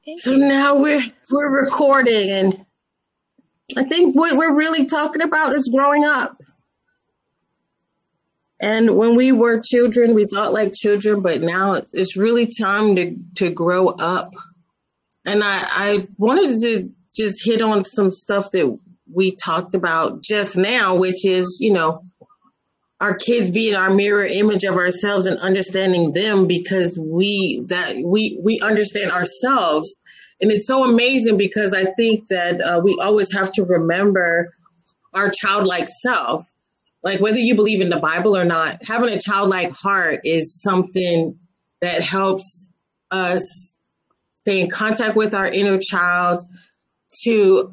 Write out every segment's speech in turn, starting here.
Thank So you. now we're recording, and I think what we're really talking about is growing up. And when we were children, we thought like children, but now it's really time to grow up. And I wanted to just hit on some stuff that we talked about just now, which is, our kids being our mirror image of ourselves and understanding them because we understand ourselves. And it's so amazing because I think that we always have to remember our childlike self. Like whether you believe in the Bible or not, having a childlike heart is something that helps us stay in contact with our inner child, to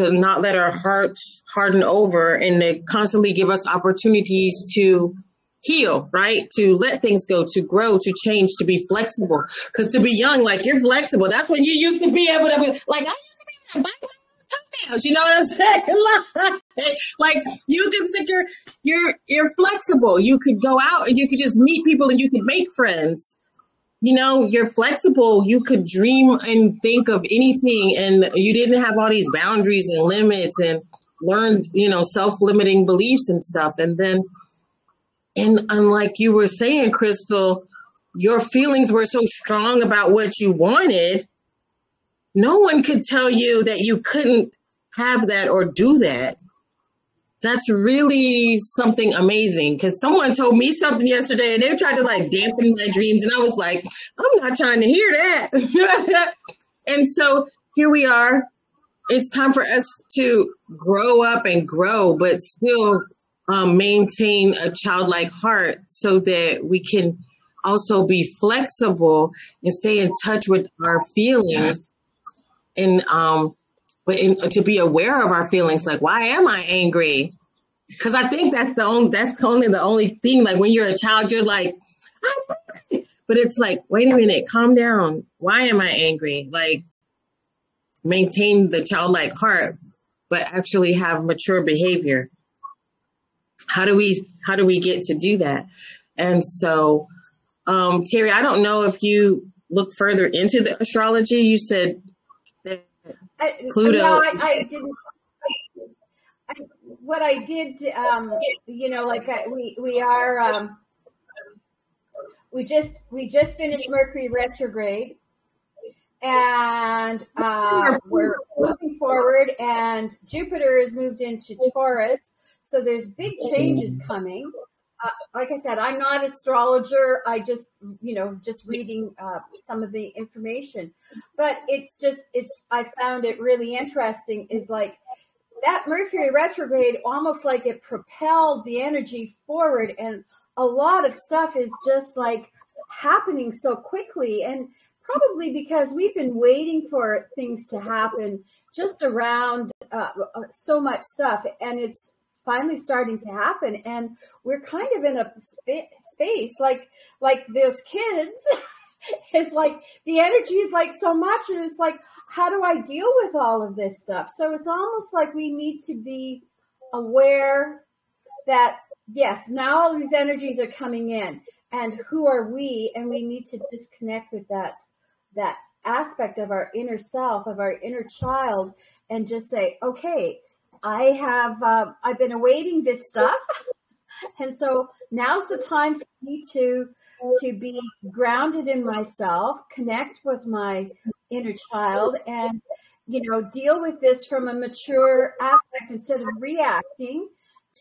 not let our hearts harden over, and to constantly give us opportunities to heal, right? To let things go, to grow, to change, to be flexible. Because to be young, like you're flexible. That's when you used to be able to be like, I used to be toenails. You know what I'm saying? Like you can stick you're flexible. You could go out and you could just meet people and you could make friends. You're flexible. You could dream and think of anything, and you didn't have all these boundaries and limits and learned, self-limiting beliefs and stuff. And then, and unlike you were saying, Crystal, your feelings were so strong about what you wanted. No one could tell you that you couldn't have that or do that. That's really something amazing, because someone told me something yesterday and they tried to like dampen my dreams, and I was like, I'm not trying to hear that. And so here we are. It's time for us to grow up and grow, but still maintain a childlike heart so that we can also be flexible and stay in touch with our feelings, and to be aware of our feelings. Like, why am I angry? Because I think the only thing. Like when you're a child, you're like, but it's like, wait a minute, calm down. Why am I angry? Like, maintain the childlike heart, but actually have mature behavior. How do we get to do that? And so, Terry, I don't know if you look further into the astrology. You said that Pluto. No, I didn't. What I did, we are, we just finished Mercury retrograde, and we're moving forward, and Jupiter has moved into Taurus, so there's big changes coming. Like I said, I'm not an astrologer. I just reading some of the information, but I found it really interesting. Is like that Mercury retrograde, almost like it propelled the energy forward, and a lot of stuff is just like happening so quickly, and probably because we've been waiting for things to happen just around so much stuff, and it's finally starting to happen, and we're kind of in a space like those kids. It's like the energy is like so much, and it's like, how do I deal with all of this stuff? So it's almost like we need to be aware that, yes, now all these energies are coming in, and who are we? And we need to disconnect with that aspect of our inner self, of our inner child, and just say, okay, I've been awaiting this stuff. And so now's the time for me to be grounded in myself, connect with my inner child, and deal with this from a mature aspect instead of reacting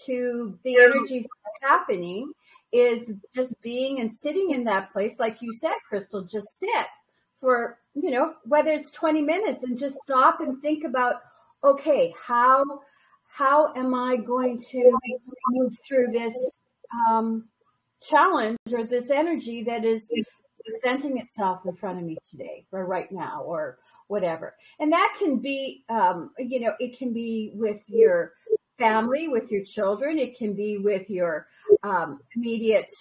to the energies that are happening. Is just being and sitting in that place, like you said, Crystal. Just sit for whether it's 20 minutes, and just stop and think about, okay, how am I going to move through this challenge, or this energy that is presenting itself in front of me today or right now or whatever. And that can be, it can be with your family, with your children. It can be with your immediate,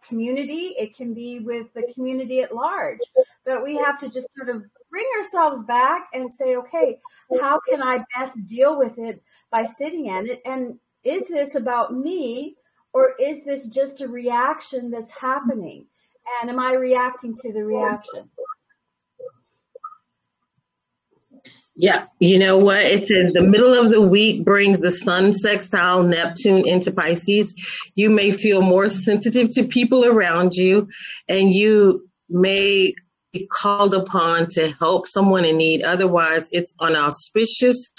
community. It can be with the community at large. But we have to just sort of bring ourselves back and say, okay, how can I best deal with it by sitting in it? And is this about me, or is this just a reaction that's happening? And am I reacting to the reaction? Yeah, you know what? It says the middle of the week brings the sun sextile Neptune into Pisces. You may feel more sensitive to people around you, and you may be called upon to help someone in need. Otherwise, it's an auspicious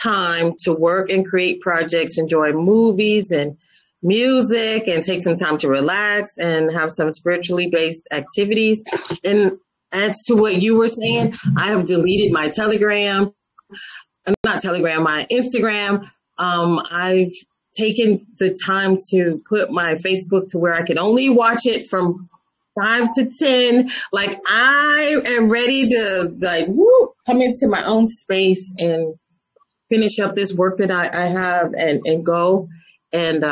time to work and create projects, enjoy movies and music, and take some time to relax and have some spiritually based activities. And as to what you were saying, I have deleted my Telegram, not Telegram, my Instagram. I've taken the time to put my Facebook to where I can only watch it from 5 to 10. Like I am ready to come into my own space and finish up this work that I have and go. And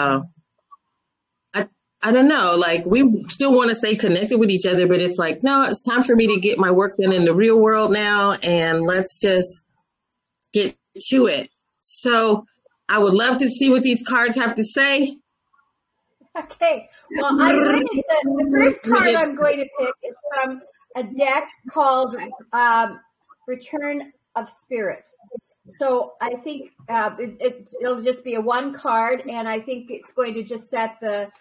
I don't know, like we still want to stay connected with each other, but it's like, no, it's time for me to get my work done in the real world now. And let's just get to it. So I would love to see what these cards have to say. Okay. Well, the first card I'm going to pick is from a deck called Return of Spirit. So I think it'll just be a one card, and I think it's going to just set the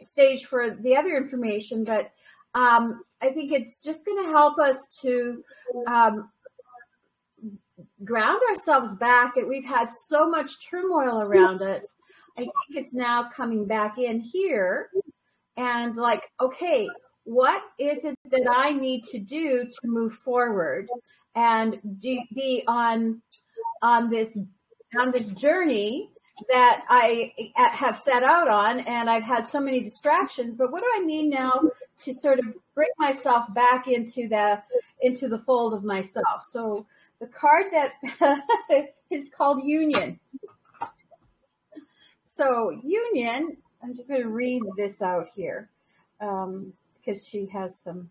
stage for the other information. But I think it's just going to help us to ground ourselves back. We've had so much turmoil around us. I think it's now coming back in here and like, okay, what is it that I need to do to move forward and be on this journey that I have set out on, and I've had so many distractions, but what do I need now to sort of bring myself back into the fold of myself? So the card that is called Union. So Union, I'm just going to read this out here because she has some.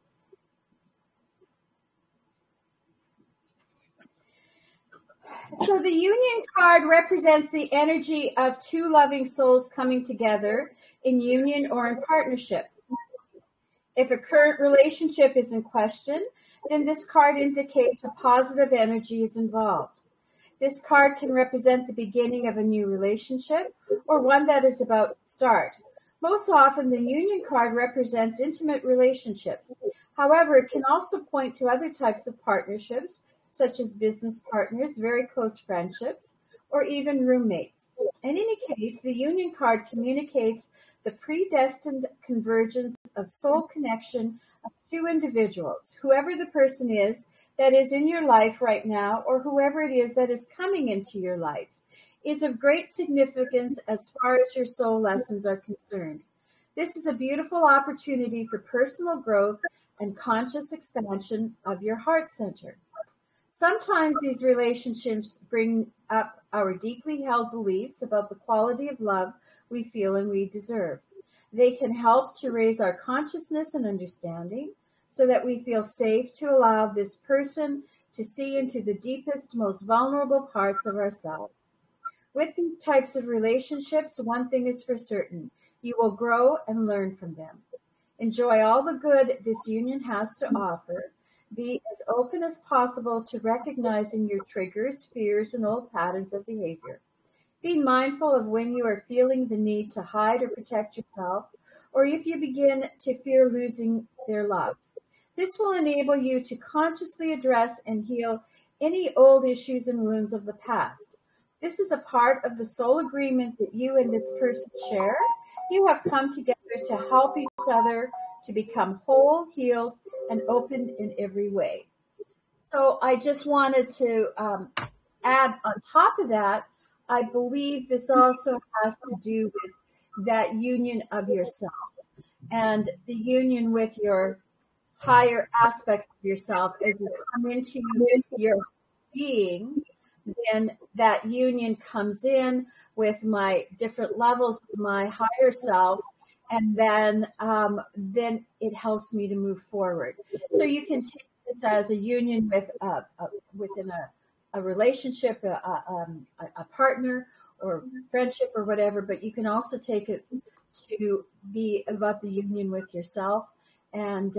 So the Union card represents the energy of two loving souls coming together in union or in partnership. If a current relationship is in question, then this card indicates a positive energy is involved. This card can represent the beginning of a new relationship or one that is about to start. Most often, the Union card represents intimate relationships. However, it can also point to other types of partnerships, such as business partners, very close friendships, or even roommates. In any case, the Union card communicates the predestined convergence of soul connection of two individuals, whoever the person is that is in your life right now, or whoever it is that is coming into your life, is of great significance as far as your soul lessons are concerned. This is a beautiful opportunity for personal growth and conscious expansion of your heart center. Sometimes these relationships bring up our deeply held beliefs about the quality of love we feel and we deserve. They can help to raise our consciousness and understanding so that we feel safe to allow this person to see into the deepest, most vulnerable parts of ourselves. With these types of relationships, one thing is for certain: you will grow and learn from them. Enjoy all the good this union has to offer. Be as open as possible to recognizing your triggers, fears, and old patterns of behavior. Be mindful of when you are feeling the need to hide or protect yourself, or if you begin to fear losing their love. This will enable you to consciously address and heal any old issues and wounds of the past. This is a part of the soul agreement that you and this person share. You have come together to help each other to become whole, healed, and open in every way. So I just wanted to add on top of that, I believe this also has to do with that union of yourself and the union with your higher aspects of yourself. As you come into your being, then that union comes in with my different levels of my higher self, and then it helps me to move forward. So you can take this as a union with within a relationship, a partner, or friendship, or whatever. But you can also take it to be about the union with yourself and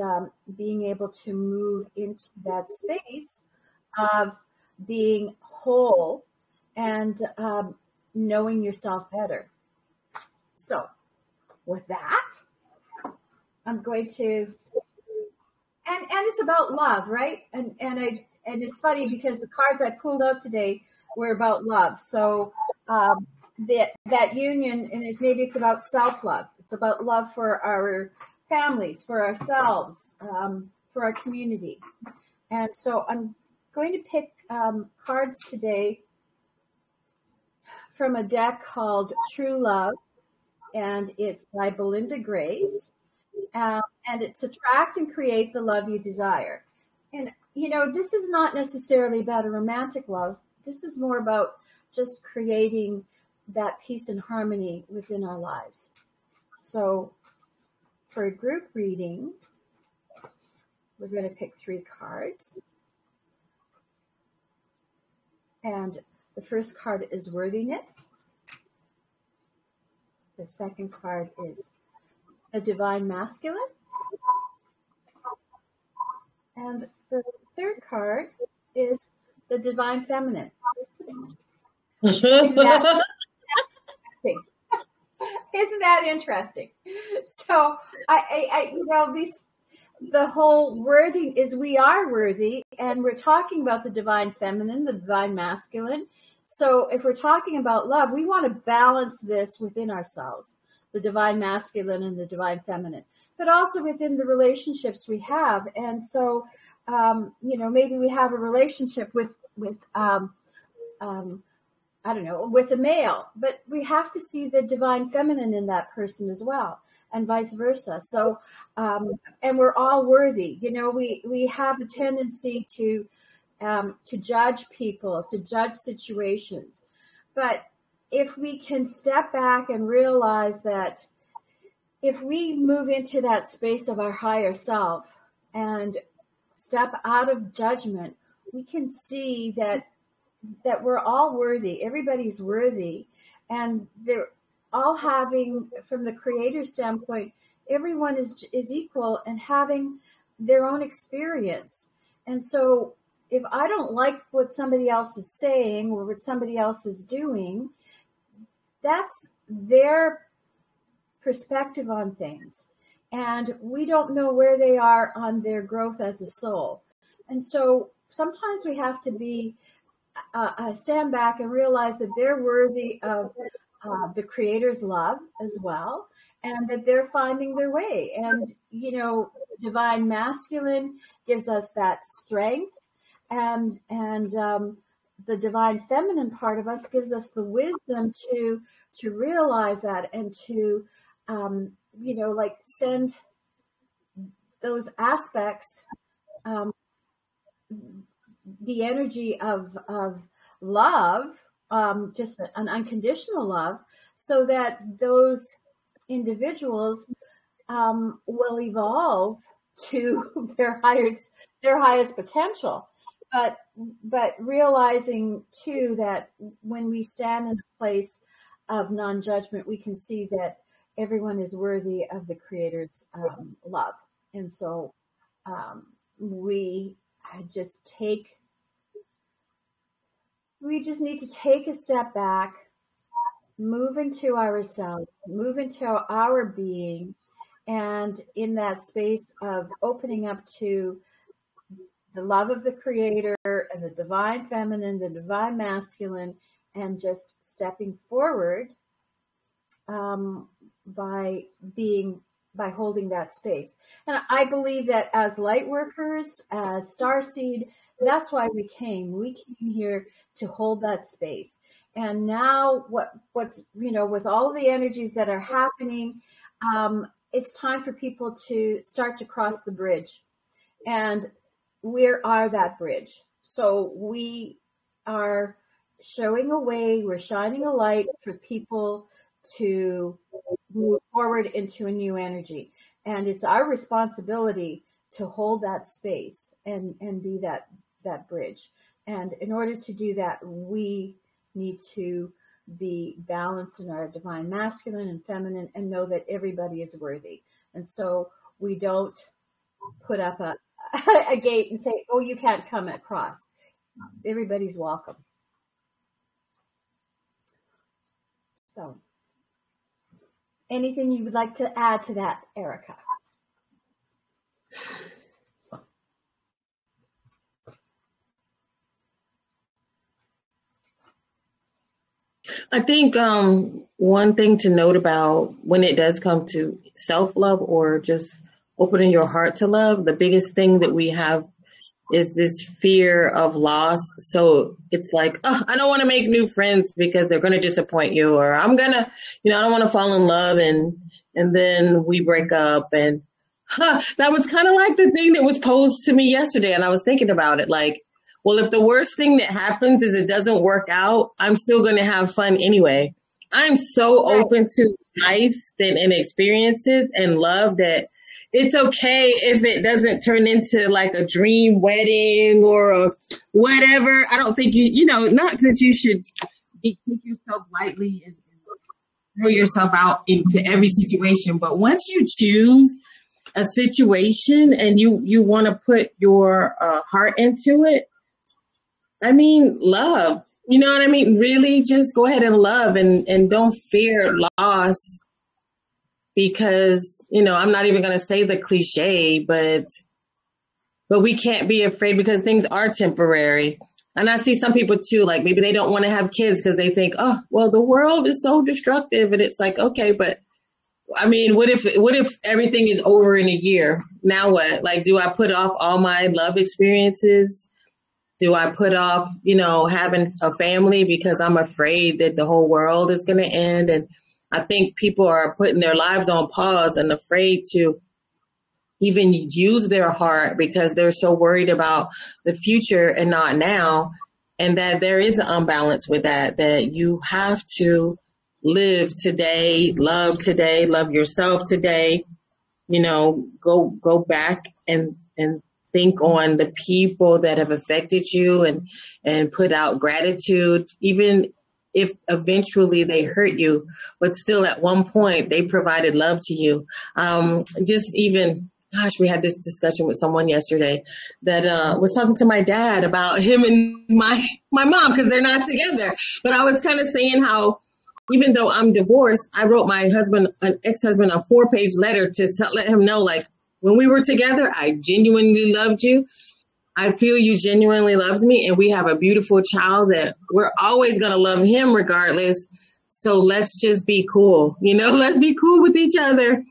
being able to move into that space of being whole and knowing yourself better. So with that, I'm going to, and it's about love, right? And it's funny because the cards I pulled out today were about love. So that union, and maybe it's about self-love. It's about love for our families, for ourselves, for our community. And so I'm going to pick cards today from a deck called True Love, and it's by Belinda Grace. And it's attract and create the love you desire. And, this is not necessarily about a romantic love. This is more about just creating that peace and harmony within our lives. So for a group reading, we're going to pick 3 cards. And the first card is worthiness. The second card is the divine masculine. And the third card is the divine feminine. Isn't that interesting? So the whole worthy is we are worthy, and we're talking about the divine feminine, the divine masculine. So if we're talking about love, we want to balance this within ourselves, the divine masculine and the divine feminine, but also within the relationships we have. And so, maybe we have a relationship with I don't know, with a male, but we have to see the divine feminine in that person as well, and vice versa. So, and we're all worthy. We have a tendency to judge people, to judge situations. But if we can step back and realize that if we move into that space of our higher self and step out of judgment, we can see that we're all worthy. Everybody's worthy. And they're all having, from the creator's standpoint, everyone is equal and having their own experience. And so if I don't like what somebody else is saying or what somebody else is doing, that's their perspective on things. And we don't know where they are on their growth as a soul. And so sometimes we have to be stand back and realize that they're worthy of the creator's love as well, and that they're finding their way. And, divine masculine gives us that strength, and the divine feminine part of us gives us the wisdom to realize that and to, send those aspects, the energy of love, just an unconditional love, so that those individuals will evolve to their highest potential. But realizing too that when we stand in a place of non-judgment, we can see that everyone is worthy of the creator's love. And so we just need to take a step back, move into ourselves, move into our being, and in that space of opening up to the love of the creator and the divine feminine, the divine masculine, and just stepping forward by holding that space. And I believe that as light workers, as Starseed, that's why we came. We came here to hold that space. And now what's with all the energies that are happening, it's time for people to start to cross the bridge. And we are that bridge. So we are showing a way, we're shining a light for people to move forward into a new energy. And it's our responsibility to hold that space and be that bridge. And in order to do that, we need to be balanced in our divine masculine and feminine and know that everybody is worthy. And so we don't put up a gate and say, oh, you can't come across. everybody's welcome. So, anything you would like to add to that, Erica? I think one thing to note about when it does come to self-love or just opening your heart to love, the biggest thing that we have is this fear of loss. So it's like, oh, I don't want to make new friends because they're going to disappoint you, or I'm going to, I don't want to fall in love. And then we break up. And that was kind of like the thing that was posed to me yesterday. And I was thinking about it like, well, if the worst thing that happens is it doesn't work out, I'm still going to have fun anyway. I'm so open to life and experiences and love that it's okay if it doesn't turn into like a dream wedding or a whatever. I don't think not that you should take yourself lightly and throw yourself out into every situation. But once you choose a situation and you want to put your heart into it, I mean, love, you know what I mean? Really just go ahead and love and don't fear loss. Because, I'm not even going to say the cliche, but we can't be afraid because things are temporary. And I see some people too, like maybe they don't want to have kids because they think, oh, well, the world is so destructive. And it's like, okay, but I mean, what if everything is over in a year? Now what? Like, do I put off all my love experiences? Do I put off, having a family because I'm afraid that the whole world is going to end? And I think people are putting their lives on pause and afraid to even use their heart because they're so worried about the future and not now. And that there is an imbalance with that you have to live today, love yourself today, go back and think on the people that have affected you and put out gratitude, even if eventually they hurt you, but still at one point they provided love to you. We had this discussion with someone yesterday that was talking to my dad about him and my mom because they're not together. But I was kind of saying how even though I'm divorced, I wrote my ex-husband, a 4-page letter to let him know, like, when we were together, I genuinely loved you. I feel you genuinely loved me, and we have a beautiful child that we're always going to love him regardless. So let's just be cool. Let's be cool with each other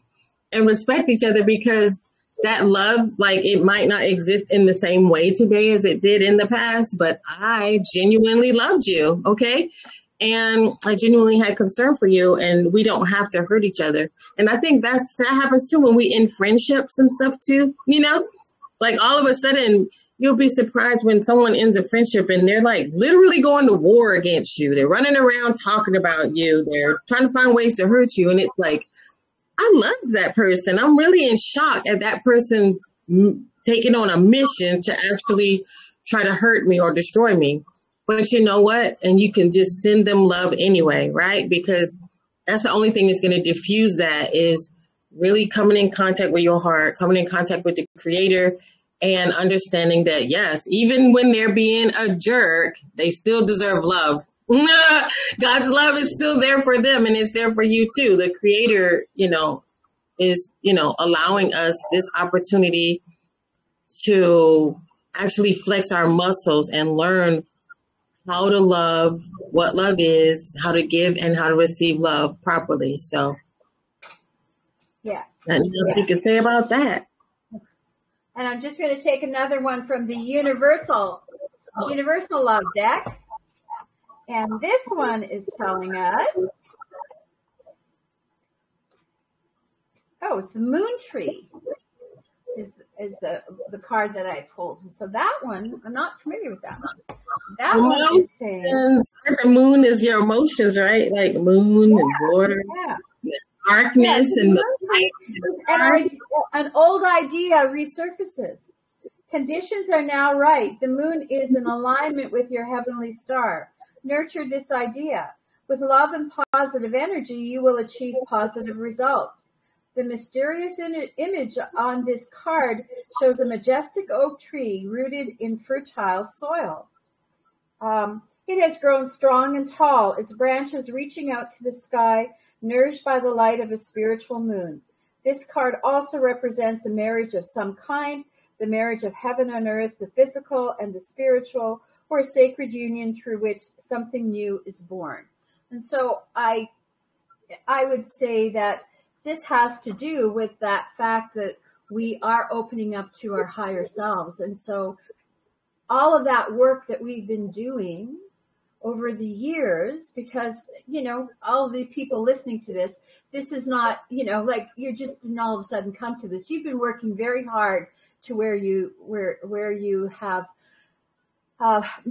and respect each other because that love, like, it might not exist in the same way today as it did in the past, but I genuinely loved you. Okay. And I genuinely had concern for you, and we don't have to hurt each other. And I think that happens too when we end friendships and stuff too, like all of a sudden you'll be surprised when someone ends a friendship and they're like literally going to war against you. They're running around talking about you. They're trying to find ways to hurt you. And it's like, I love that person. I'm really in shock at that person's taking on a mission to actually try to hurt me or destroy me. But you know what? And you can just send them love anyway, right? Because that's the only thing that's going to diffuse that is really coming in contact with your heart, coming in contact with the Creator, and understanding that, yes, even when they're being a jerk, they still deserve love. God's love is still there for them, and it's there for you too. The Creator, is, allowing us this opportunity to actually flex our muscles and learn how to love, what love is, how to give, and how to receive love properly. So, yeah. Nothing else you can say about that. And I'm just going to take another one from the Universal Love deck. And this one is telling us, it's the Moon Tree is the card that I pulled. So that one, I'm not familiar with that one. That one is saying, the moon is your emotions, right? Like moon and water, darkness and the light. An old idea resurfaces. Conditions are now right. The moon is in alignment with your heavenly star. Nurture this idea. With love and positive energy, you will achieve positive results. The mysterious image on this card shows a majestic oak tree rooted in fertile soil. It has grown strong and tall, its branches reaching out to the sky, nourished by the light of a spiritual moon. This card also represents a marriage of some kind, the marriage of heaven and earth, the physical and the spiritual, or a sacred union through which something new is born. And so I would say that this has to do with that fact that we are opening up to our higher selves. And so all of that work that we've been doing over the years, because, all of the people listening to this is not, like you're just didn't all of a sudden come to this. You've been working very hard to where you have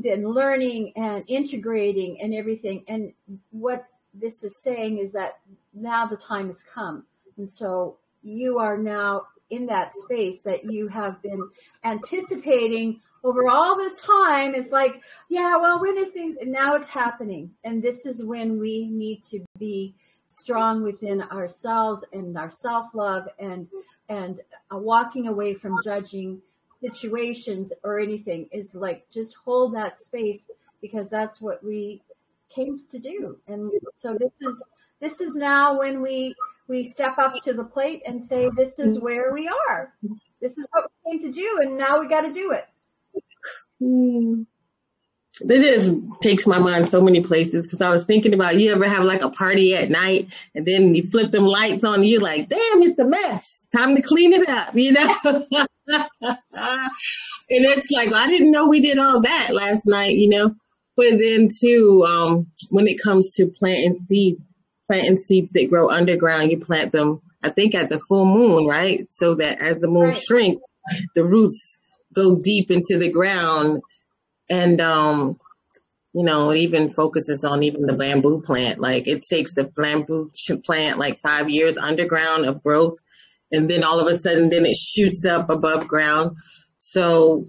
been learning and integrating and everything. And what this is saying is that now the time has come. And so you are now in that space that you have been anticipating over all this time. It's like, yeah, well, when is things, and now it's happening. And this is when we need to be strong within ourselves and our self-love and walking away from judging situations or anything, is like, just hold that space, because that's what we came to do. And so this is now when we step up to the plate and say, this is where we are. This is what we came to do, and now we got to do it. This just takes my mind so many places, because I was thinking about, you ever have like a party at night and then you flip them lights on and you're like, damn, it's a mess. Time to clean it up, And it's like, I didn't know we did all that last night, But then too, when it comes to planting seeds that grow underground, you plant them, I think, at the full moon, right? So that as the moon shrinks, the roots go deep into the ground. And, it even focuses on even the bamboo plant. Like, it takes the bamboo plant like 5 years underground of growth. And then all of a sudden, then it shoots up above ground. So,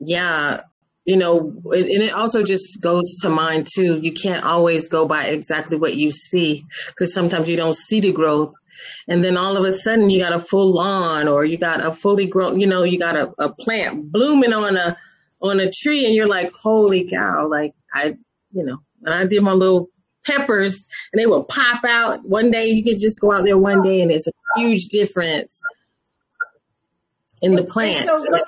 yeah, and it also just goes to mind too. You can't always go by exactly what you see, because sometimes you don't see the growth. And then all of a sudden you got a full lawn, or you got a fully grown, you got a plant blooming on a tree, and you're like, holy cow. Like, when I did my little peppers and they will pop out one day, you could just go out there one day and it's a huge difference in the plant. And so look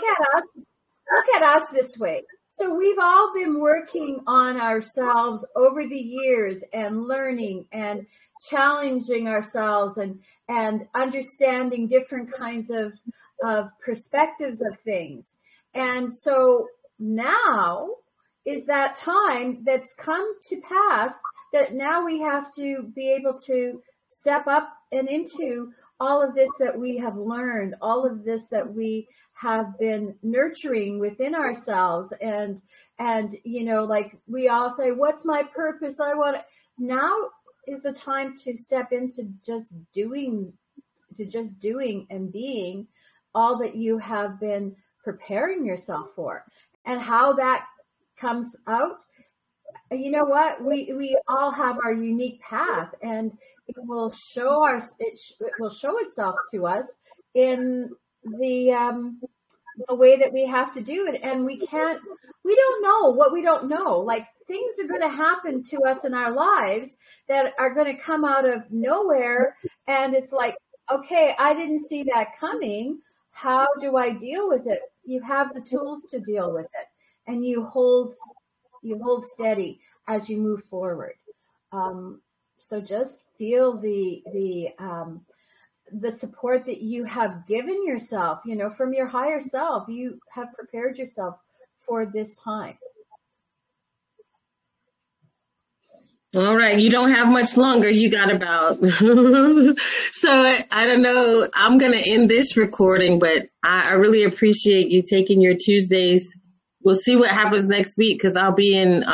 at us this way. So we've all been working on ourselves over the years and learning and challenging ourselves and understanding different kinds of perspectives of things. And so now is that time that's come to pass, that now we have to be able to step up and into all of this that we have learned, all of this that we have been nurturing within ourselves. And like we all say, what's my purpose? Now is the time to step into just doing and being all that you have been preparing yourself for. And how that comes out, you know what? We all have our unique path, and it will show itself to us in the way that we have to do it. And we don't know what we don't know. Like, things are going to happen to us in our lives that are going to come out of nowhere. And it's like, okay, I didn't see that coming. How do I deal with it? You have the tools to deal with it, and you hold steady as you move forward. So just feel the support that you have given yourself, from your higher self. You have prepared yourself for this time. All right. You don't have much longer. You got about, so I don't know. I'm going to end this recording, but I really appreciate you taking your Tuesdays. We'll see what happens next week, because I'll be in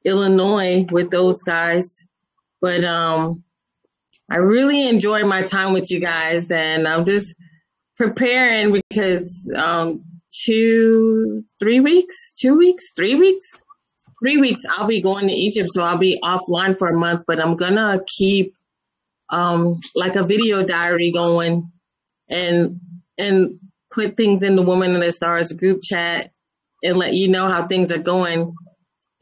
Illinois with those guys. But I really enjoy my time with you guys, and I'm just preparing because 3 weeks I'll be going to Egypt, so I'll be offline for a month. But I'm gonna keep like a video diary going and put things in the Woman and the Stars group chat and let you know how things are going.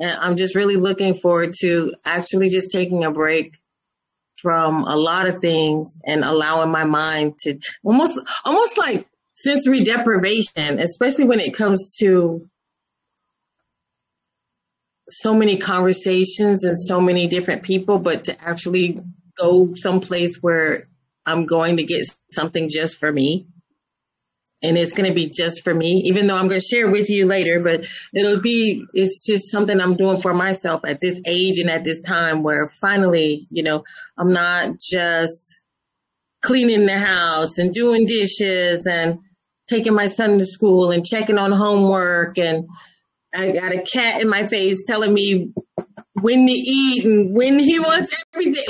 And I'm just really looking forward to actually just taking a break from a lot of things and allowing my mind to almost like sensory deprivation, especially when it comes to so many conversations and so many different people, but to actually go someplace where I'm going to get something just for me. And it's going to be just for me, even though I'm going to share with you later, but it's just something I'm doing for myself at this age and at this time where finally, I'm not just cleaning the house and doing dishes and taking my son to school and checking on homework. And I got a cat in my face telling me when to eat and when he wants everything.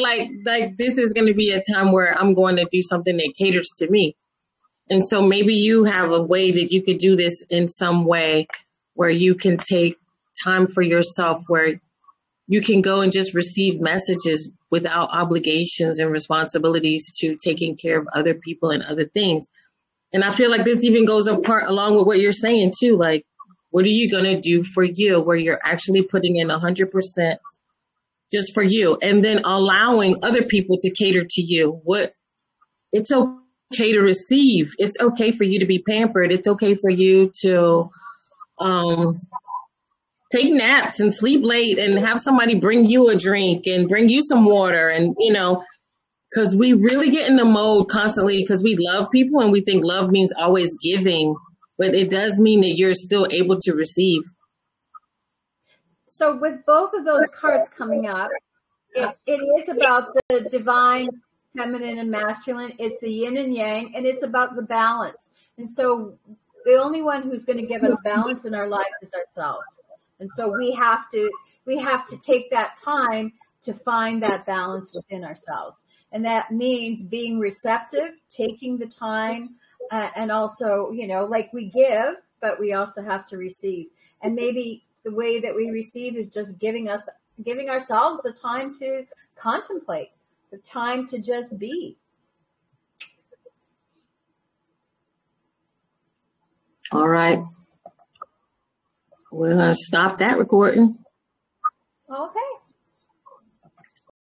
Like this is going to be a time where I'm going to do something that caters to me. And so maybe you have a way that you could do this in some way where you can take time for yourself, where you can go and just receive messages without obligations and responsibilities to taking care of other people and other things. And I feel like this even goes apart along with what you're saying too. Like, what are you going to do for you where you're actually putting in 100% just for you, and then allowing other people to cater to you? It's okay to receive. It's okay for you to be pampered. It's okay for you to take naps and sleep late and have somebody bring you a drink and bring you some water. And, because we really get in the mode constantly because we love people and we think love means always giving, but it does mean that you're still able to receive. So with both of those cards coming up, it is about the divine feminine and masculine. It's the yin and yang, and it's about the balance. And so the only one who's going to give us balance in our life is ourselves. And so we have to take that time to find that balance within ourselves. And that means being receptive, taking the time, and also, like we give, but we also have to receive. And maybe the way that we receive is just giving ourselves the time to contemplate, the time to just be. All right. We're going to stop that recording.